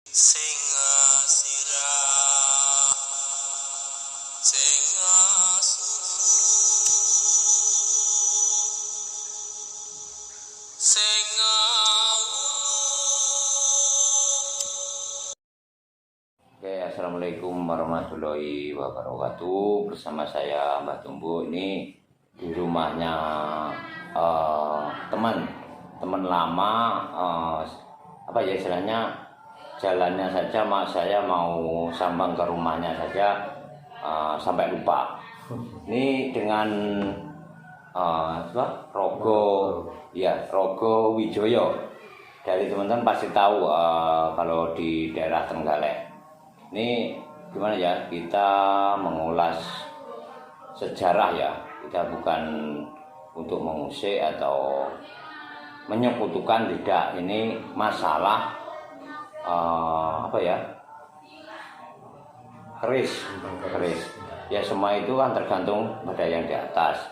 Sing sirah sing sing Oke, assalamualaikum warahmatullahi wabarakatuh. Bersama saya Mbah Tumbuh. Ini di rumahnya teman lama, apa ya istilahnya, jalannya saja saya mau sambang ke rumahnya saja sampai lupa. Ini dengan Rogo Wijoyo. Dari teman-teman pasti tahu kalau di daerah Trenggalek. Ini gimana ya, kita mengulas sejarah ya, kita bukan untuk mengusik atau menyekutukan, tidak. Ini masalah keris ya, semua itu kan tergantung pada yang di atas.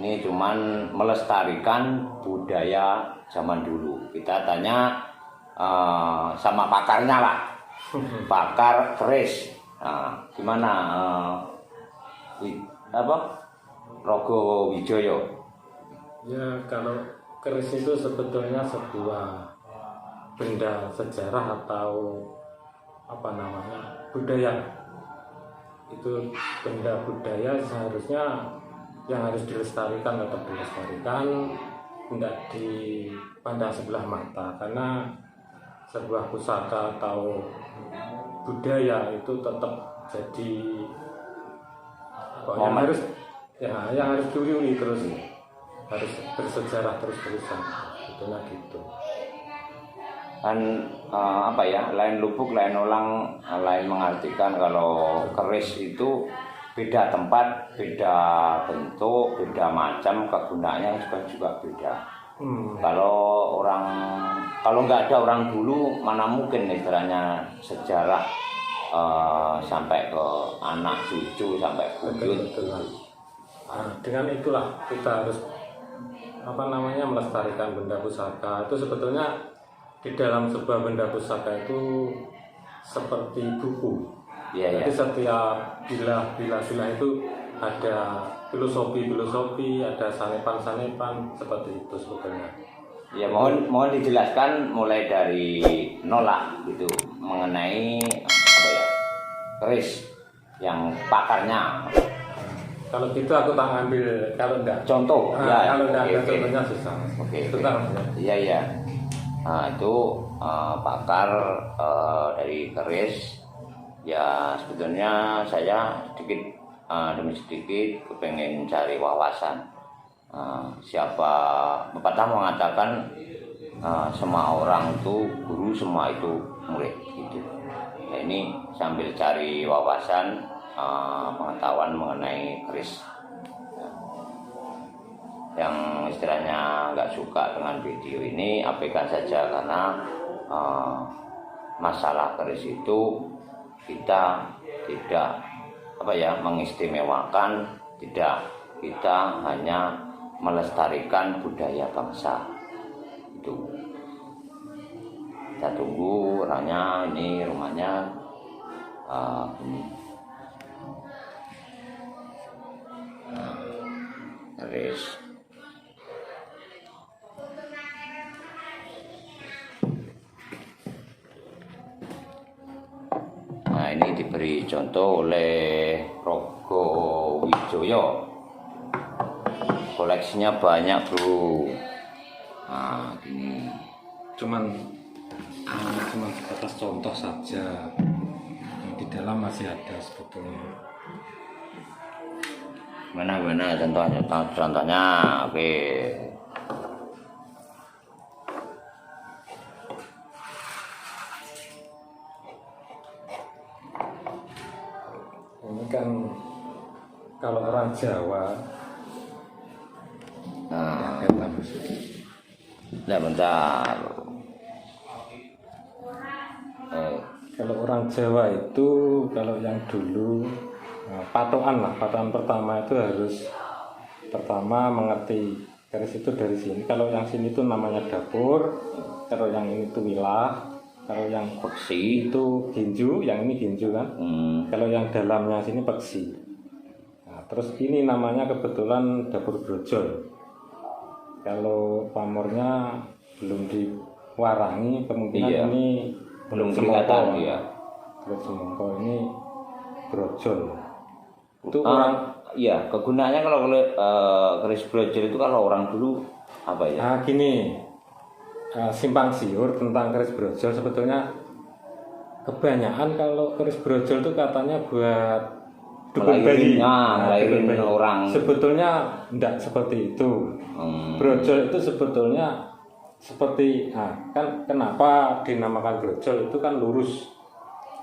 Ini cuman melestarikan budaya zaman dulu. Kita tanya sama pakarnya lah, pakar keris. Gimana Rogo Wijoyo? Ya, kalau keris itu sebetulnya sebuah benda sejarah atau budaya. Itu benda budaya, seharusnya yang harus dilestarikan tetap dilestarikan, tidak dipandang sebelah mata, karena sebuah pusaka atau budaya itu tetap jadi yang harus diuli terus, harus bersejarah terus-terusan, gitu. Kan lain lubuk lain ulang, lain mengartikan kalau keris itu beda tempat, beda bentuk, beda macam, kegunaannya juga beda. Kalau nggak ada orang dulu, mana mungkin istilahnya sejarah sampai ke anak cucu sampai buyut. Dengan itulah kita harus melestarikan benda pusaka. Itu sebetulnya di dalam sebuah benda pusaka itu seperti buku. Jadi setiap bilah itu ada filosofi, ada sanepan seperti itu sebetulnya. Ya, mohon dijelaskan mulai dari nolak gitu mengenai keris yang pakarnya. Kalau gitu aku tak ngambil, kalau enggak contoh. Kalau enggak ada contohnya susah. Iya. Nah, itu pakar dari keris. Ya, sebetulnya saya sedikit demi sedikit kepengen cari wawasan. Siapa pepatah mengatakan semua orang itu guru, semua itu murid gitu. Nah, ini sambil cari wawasan, pengetahuan mengenai keris. Yang istilahnya nggak suka dengan video ini, abaikan saja, karena masalah keris itu kita tidak mengistimewakan, tidak, kita hanya melestarikan budaya bangsa itu. Kita tunggu orangnya, ini rumahnya ini. Keris. Nah, ini diberi contoh oleh Rogo Wijoyo. Koleksinya banyak, bro. Nah, ini Cuman sebatas contoh saja. Di dalam masih ada sebetulnya. Mana contohnya, oke. Ini kan kalau orang Jawa. Bentar. Kalau orang Jawa itu, kalau yang dulu patokan pertama itu harus mengerti keris itu dari sini. Kalau yang sini itu namanya dapur, kalau yang ini itu wilah, Kalau yang Beksi. itu ginju, yang ini ginju kan. Kalau yang dalamnya sini peksi. Nah, terus ini namanya kebetulan dapur brojol. Kalau pamornya belum diwarangi, kemungkinan Iya. ini Belum semongko. kelihatan ya. Terus semongko ini brojol. Itu Orang iya, kegunaannya kalau keris brojol itu kalau orang dulu apa ya? Nah gini, simpang siur tentang keris brojol sebetulnya kebanyakan kalau keris brojol itu katanya buat dukun bayi. Ngelahirin dukun bayi. orang. Sebetulnya tidak seperti itu. Brojol itu sebetulnya seperti, kan kenapa dinamakan brojol itu kan lurus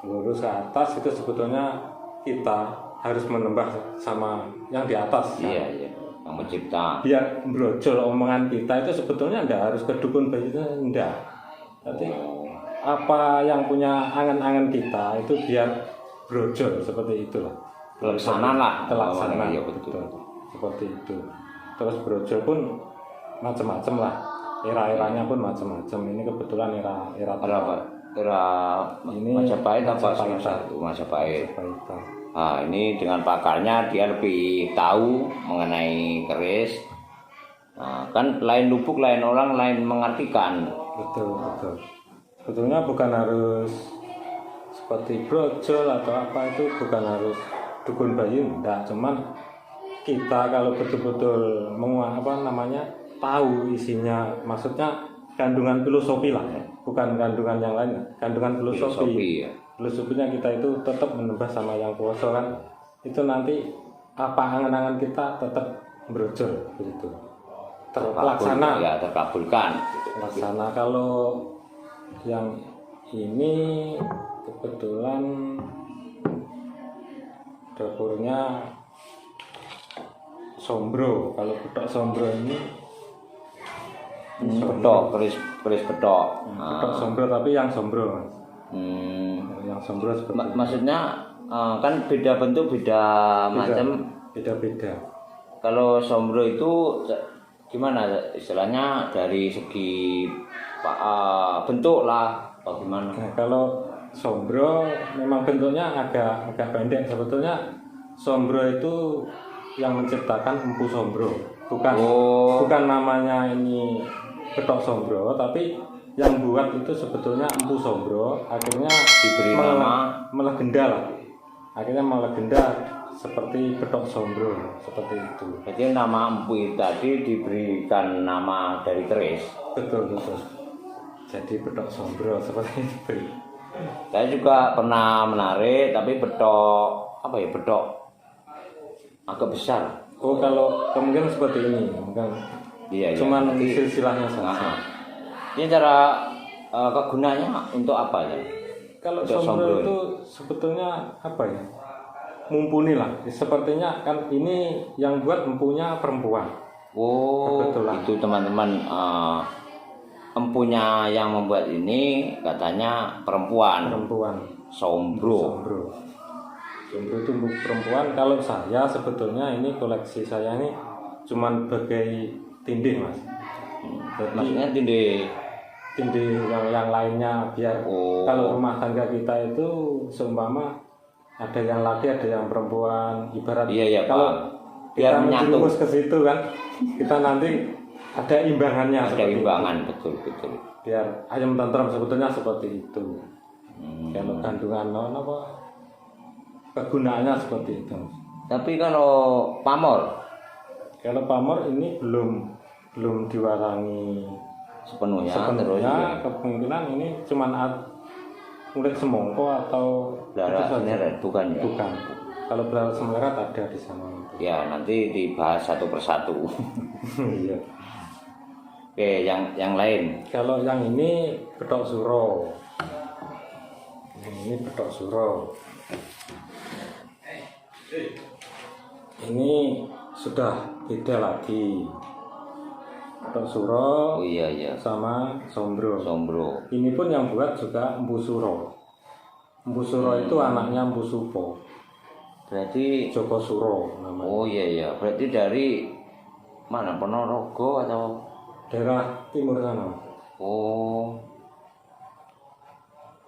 ke atas, itu sebetulnya kita harus menembak sama yang di atas. Iya, iya. Yang mencipta. Biar brojol omongan kita itu sebetulnya enggak harus ke dukun bayi itu, enggak. Tapi apa yang punya angan-angan kita itu biar brojol seperti itulah. Terlaksana. Iya betul. Seperti itu. Terus brojol pun macam-macam lah. Era-eranya pun macam-macam. Ini kebetulan era Ini Majapahit apa satu Majapahit. Nah, ini dengan pakarnya dia lebih tahu mengenai keris. Nah, kan lain lubuk, lain orang, lain mengartikan. Betul. Sebetulnya bukan harus seperti brojol atau apa, itu bukan harus dukun bayi, enggak. Cuman kita kalau betul-betul tahu isinya, maksudnya kandungan filosofi lah, bukan kandungan yang lain, kandungan filosofi. Ya. Filosofinya kita itu tetap menembak sama yang kuasa kan, itu nanti apa angan-angan kita tetap brojol begitu. Terlaksana. Ya, terkabulkan. Terlaksana. Kalau yang ini kebetulan dapurnya Sombro. Kalau betok Sombro ini Betok, keris betok. betok Sombro, tapi yang Sombro, Mas. Yang Sombro seperti Maksudnya kan beda bentuk, beda macam. Beda-beda. Kalau Sombro itu gimana istilahnya dari segi bentuk lah, bagaimana? Nah, kalau Sombro memang bentuknya agak pendek. Sebetulnya Sombro itu yang menciptakan Empu Sombro, bukan namanya ini betok Sombro, tapi yang buat itu sebetulnya Empu Sombro. Akhirnya diberi nama melegenda lah. Akhirnya melegenda seperti betok Sombro, seperti itu. Jadi nama empu tadi diberikan nama dari keris. Betul. Jadi betok Sombro seperti itu. Saya juga pernah menarik, tapi betok agak besar. Oh, kalau kemungkinan seperti ini, bukan? Iya. Cuman Nanti, silsilahnya saja. Ini cara kegunaannya untuk apa ya? Kalau Betok Sombro itu sebetulnya apa ya? Mumpuni lah. Sepertinya kan ini yang buat empunya perempuan. Oh, kebetulan. Itu teman-teman empunya yang membuat ini katanya perempuan. Sombro itu perempuan. Kalau saya sebetulnya ini koleksi saya ini cuman bagai tindih, Mas. Maksudnya tindih yang lainnya biar kalau rumah tangga kita itu seumpama ada yang laki ada yang perempuan, ibarat kalau biar kita menyatu ke situ kan, kita nanti ada imbangannya. Ada imbangan, betul. Biar ayam tentram, sebetulnya seperti itu. Kalau kandungan kegunaannya seperti itu. Tapi kalau pamor ini belum diwarangi sepenuhnya terus ya. Kemungkinan ini cuman murid semongko atau belara semeret, bukan ya? Bukan. Kalau belara semeret ada di sana. Ya, nanti dibahas satu persatu. Iya. Oke, yang lain. Kalau yang ini betok suro. Ini betok suro. Ini sudah beda lagi. Betok suro. Oh iya. Sama Sombro. Ini pun yang buat juga Empu Suro. Empu Suro itu anaknya Empu Supo. Berarti Joko Suro namanya. Oh iya. Berarti dari mana? Ponorogo atau daerah timur sana. Oh.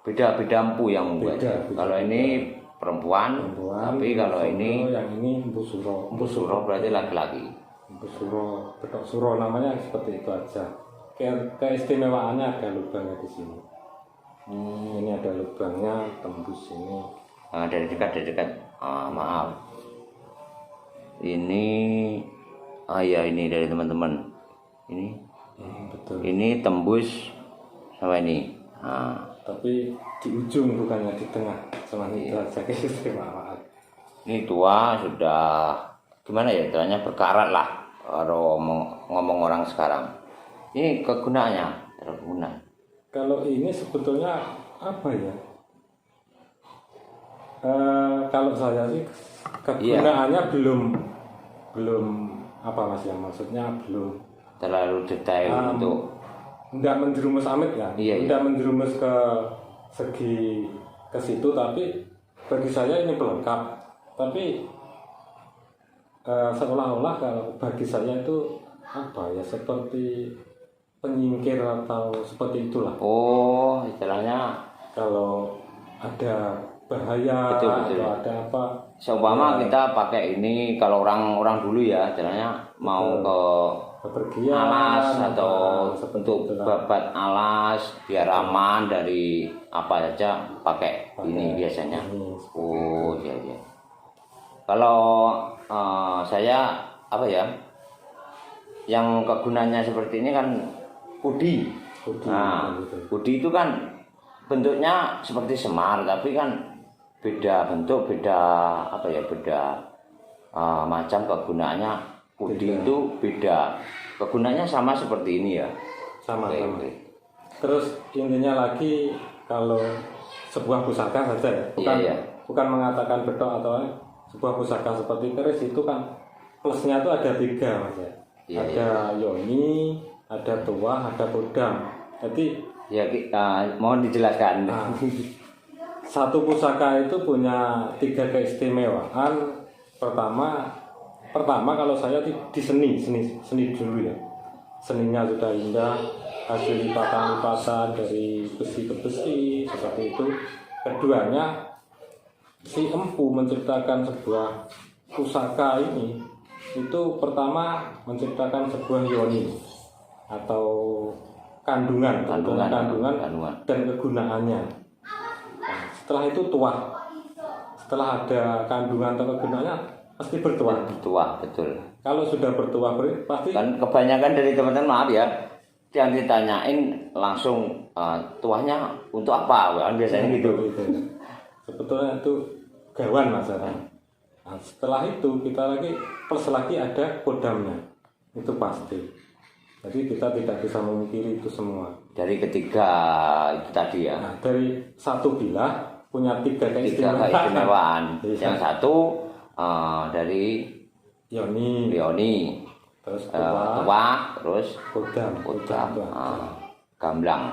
beda empu yang membuat. Beda. Kalau ini perempuan, tapi kalau ini yang ini empu suro. empu suro berarti laki-laki. Empu suro, betok suro namanya seperti itu aja. Keistimewaannya ada lubangnya di sini. Ini ada lubangnya tembus ini. Dari dekat. Maaf. Ini, ya ini dari teman-teman. Ini, betul. Ini tembus sama ini. Tapi di ujung bukannya di tengah. Cuma itu aja keistimewaan. Ini tua sudah gimana ya? Istilahnya berkarat lah. Kalau ngomong orang sekarang. Ini kegunaannya terguna. Kalau ini sebetulnya apa ya? Kalau saya sih kegunaannya belum apa mas ya, maksudnya belum terlalu detail untuk tidak menjerumus amit ya, tidak menjerumus ke segi ke situ, tapi bagi saya ini pelengkap. Tapi seolah-olah kalau bagi saya itu apa ya, seperti penyingkir atau seperti itulah. Oh, istilahnya Kalau ada bahaya betul. atau ada apa. Seumpama kita pakai ini kalau orang dulu ya, istilahnya mau ke Bepergian, alas atau untuk itulah. babat alas biar aman dari apa saja pakai ini biasanya. Oh iya. Kalau saya apa ya, yang kegunaannya seperti ini kan kudi. Kudi itu kan bentuknya seperti semar, tapi kan beda bentuk, beda apa ya, beda macam kegunaannya. Kudi itu beda, kegunaannya sama seperti ini ya. Sama. Oke. Terus intinya lagi kalau sebuah pusaka saja ya, bukan mengatakan betok atau sebuah pusaka seperti keris itu kan plusnya itu ada 3 mas ya. Ada yoni, ada tuah, ada kodam. Jadi ya mohon dijelaskan. Satu pusaka itu punya 3 keistimewaan. Pertama kalau saya di seni dulu ya. Seninya sudah indah, hasil lipatan-lipatan dari besi ke besi seperti itu. Keduanya, si empu menciptakan sebuah pusaka ini itu pertama menciptakan sebuah yoni atau kandungan dan kegunaannya. Nah, setelah itu tuah. Setelah ada kandungan atau kegunaannya pasti bertuah. Bertuah, betul. Kalau sudah bertuah pasti kan kebanyakan dari teman-teman, maaf ya, yang ditanyain langsung tuahnya untuk apa kan biasanya gitu. Sebetulnya itu gawan masalah. Nah, setelah itu kita plus lagi ada kodamnya, itu pasti. Jadi kita tidak bisa memikiri itu semua. Dari ketiga itu tadi ya. Nah, dari satu bilah punya 3 keistimewaan. Yang satu dari yoni, terus tuah, terus kodam. Gamblang.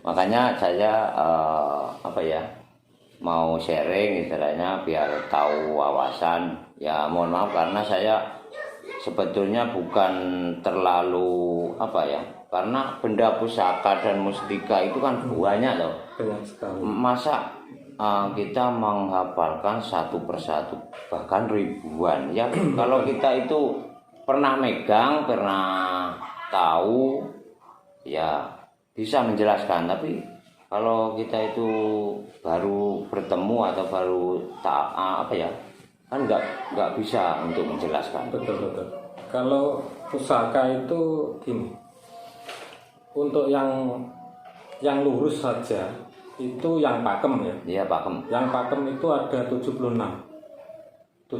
Makanya saya apa ya, mau sharing istilahnya biar tahu wawasan. Ya mohon maaf karena saya sebetulnya bukan terlalu apa ya, karena benda pusaka dan mustika itu kan banyak loh. Banyak sekali. Masa kita menghafalkan satu persatu bahkan ribuan ya. Kalau kita itu pernah megang, pernah tahu ya bisa menjelaskan, tapi kalau kita itu baru bertemu atau baru apa ya, kan nggak bisa untuk menjelaskan. Betul. Kalau pusaka itu gini, untuk yang lurus saja itu yang pakem ya. Iya, pakem. Yang pakem itu ada 76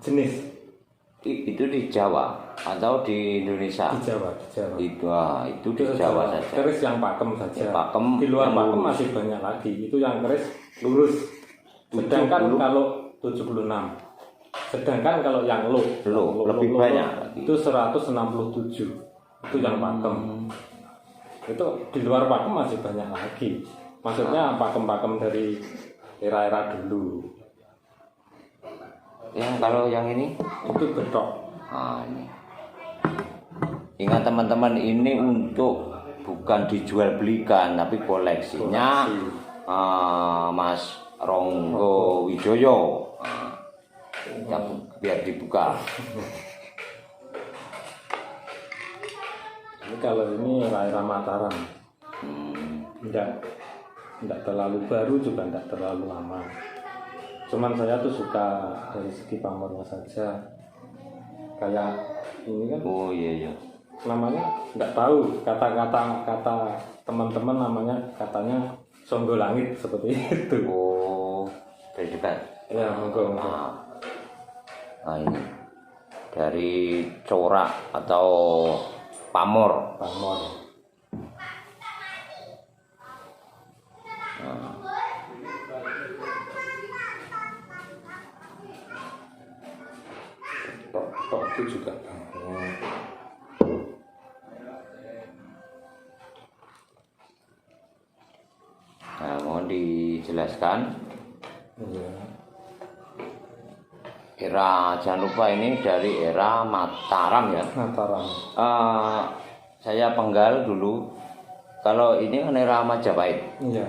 jenis. Itu di Jawa atau di Indonesia? Di Jawa. Itu di Jawa saja. Keris yang pakem saja. Pakem, di luar pakem masih banyak lagi. Itu yang keris lurus. Sedangkan kalau 76. Sedangkan kalau yang lebih banyak. Itu 167. Itu yang pakem. Itu di luar pakem masih banyak lagi. Maksudnya pakem-pakem dari era-era dulu. Kalau yang ini itu betok. Ini. Ingat teman-teman, ini untuk bukan dijual belikan tapi koleksinya Mas Ronggo Wijoyo. Biar dibuka. Ini kalau ini era Mataram, enggak terlalu baru juga enggak terlalu lama. Cuman saya tuh suka dari segi pamornya saja. Kayak ini kan. Oh iya. Namanya enggak tahu, kata teman-teman namanya katanya Songgo Langit seperti itu. Oh, dari dekat. Ya, monggo. Nah ini dari corak atau pamor. Tok itu juga. Nah, mohon dijelaskan. Iya. Era, jangan lupa ini dari era Mataram ya. Mataram. Saya penggal dulu. Kalau ini kan era Majapahit. Iya.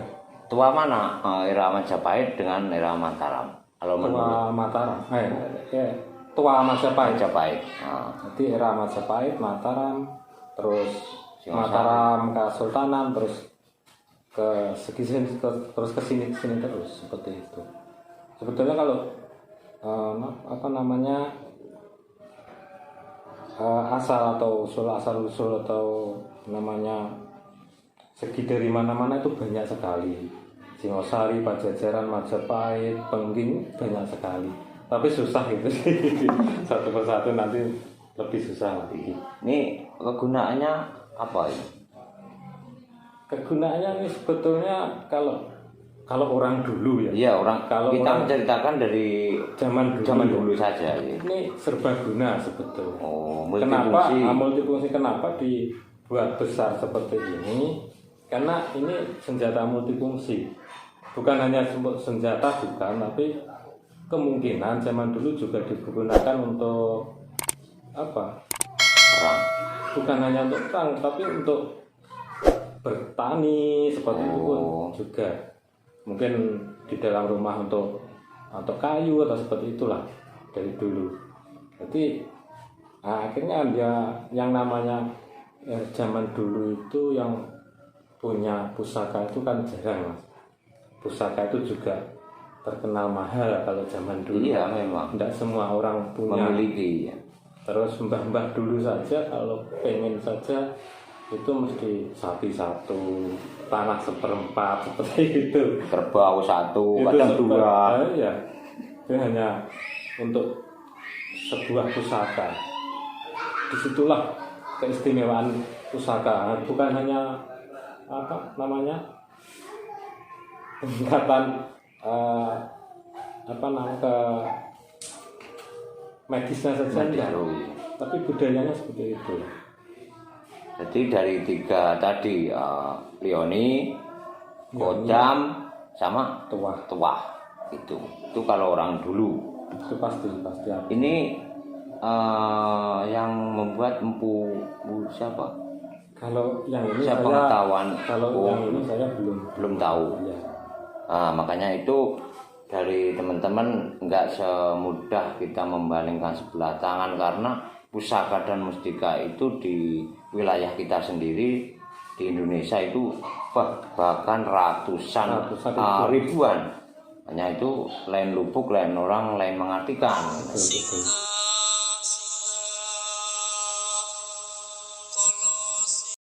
Tua mana era Majapahit dengan era Mataram? Kalau Tua Mataram. Tua Majapahit. Majapahit. Jadi era Majapahit, Mataram, terus Singosari. Mataram Kesultanan, terus ke sini terus ke sini terus seperti itu. Sebetulnya kalau asal usul atau namanya segi dari mana-mana itu banyak sekali. Singosari, Pajajaran, Majapahit, Pengging banyak sekali. Tapi susah itu sih. Satu persatu nanti lebih susah lagi. Ini kegunaannya apa ini? Kegunaannya ini sebetulnya kalau orang dulu ya. Iya, kita orang menceritakan dari zaman dulu saja. Ini serbaguna sebetulnya. Oh, Kenapa multifungsi. multifungsi? Kenapa dibuat besar seperti ini? Karena ini senjata multifungsi. Bukan hanya senjata, tapi kemungkinan zaman dulu juga digunakan untuk apa? Perang. Bukan hanya untuk perang, tapi untuk bertani seperti itu pun juga. Mungkin di dalam rumah untuk kayu atau seperti itulah dari dulu. Jadi akhirnya dia yang namanya zaman dulu itu yang punya pusaka itu kan jarang, Mas. Pusaka itu juga terkenal mahal kalau zaman dulu. Iya, memang. Tidak semua orang punya. Memiliki. Ya. Terus mbah-mbah dulu saja kalau pengen saja itu mesti sapi satu, tanah seperempat seperti itu. Kerbau satu, Itu kadang dua. Ya, itu hanya untuk sebuah pusaka. Disitulah keistimewaan pusaka. Bukan hanya peningkatan ke medisnya saja, tapi budayanya seperti itu. Jadi dari tiga tadi Leoni, Kodam, sama Tuah itu kalau orang dulu. Itu pasti ada. Ini yang membuat empu siapa? Kalau yang ini Siapa saya pengetahuan? yang ini saya belum tahu. Ya. Makanya itu dari teman-teman nggak semudah kita membalingkan sebelah tangan, karena pusaka dan mustika itu di wilayah kita sendiri di Indonesia itu bahkan ratusan ribuan. Hanya itu lain lubuk, lain orang, lain mengartikan. Betul.